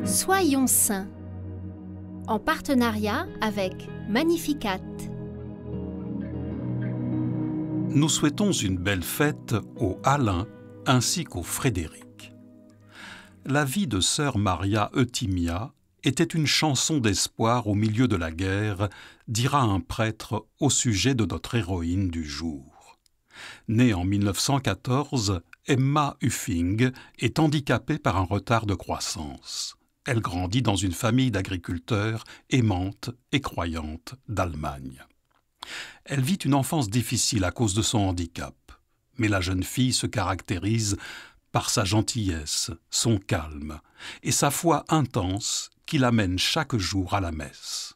Soyons saints, en partenariat avec Magnificat. Nous souhaitons une belle fête au Alain ainsi qu'au Frédéric. La vie de sœur Maria Eutimia était une chanson d'espoir au milieu de la guerre, dira un prêtre au sujet de notre héroïne du jour. Née en 1914, Emma Uffing est handicapée par un retard de croissance. Elle grandit dans une famille d'agriculteurs aimante et croyante d'Allemagne. Elle vit une enfance difficile à cause de son handicap, mais la jeune fille se caractérise par sa gentillesse, son calme et sa foi intense qui l'amène chaque jour à la messe.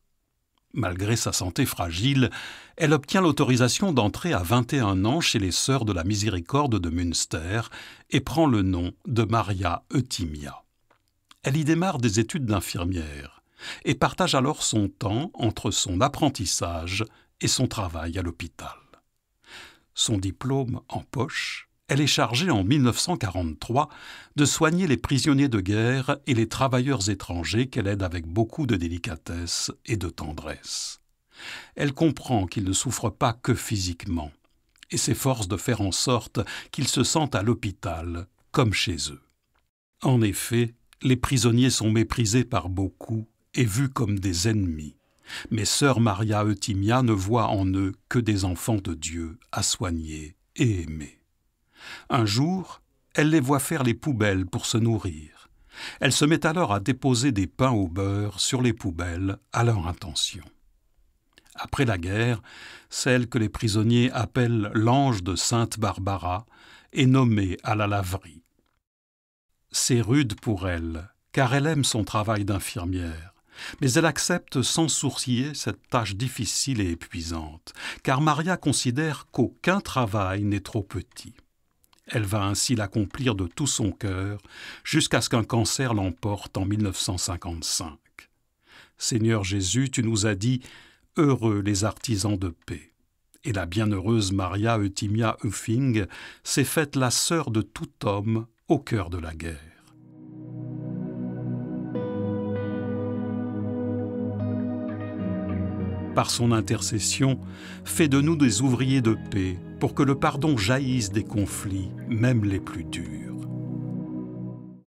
Malgré sa santé fragile, elle obtient l'autorisation d'entrer à 21 ans chez les Sœurs de la Miséricorde de Münster et prend le nom de Maria Eutimia. Elle y démarre des études d'infirmière et partage alors son temps entre son apprentissage et son travail à l'hôpital. Son diplôme en poche, elle est chargée en 1943 de soigner les prisonniers de guerre et les travailleurs étrangers qu'elle aide avec beaucoup de délicatesse et de tendresse. Elle comprend qu'ils ne souffrent pas que physiquement et s'efforce de faire en sorte qu'ils se sentent à l'hôpital comme chez eux. En effet, les prisonniers sont méprisés par beaucoup et vus comme des ennemis. Mais sœur Maria Eutimia ne voit en eux que des enfants de Dieu à soigner et aimer. Un jour, elle les voit faire les poubelles pour se nourrir. Elle se met alors à déposer des pains au beurre sur les poubelles à leur intention. Après la guerre, celle que les prisonniers appellent l'ange de Sainte Barbara est nommée à la laverie. C'est rude pour elle, car elle aime son travail d'infirmière. Mais elle accepte sans sourciller cette tâche difficile et épuisante, car Maria considère qu'aucun travail n'est trop petit. Elle va ainsi l'accomplir de tout son cœur, jusqu'à ce qu'un cancer l'emporte en 1955. Seigneur Jésus, tu nous as dit « Heureux les artisans de paix ». Et la bienheureuse Maria Eutimia Uffing s'est faite la sœur de tout homme au cœur de la guerre. Par son intercession, fais de nous des ouvriers de paix pour que le pardon jaillisse des conflits, même les plus durs.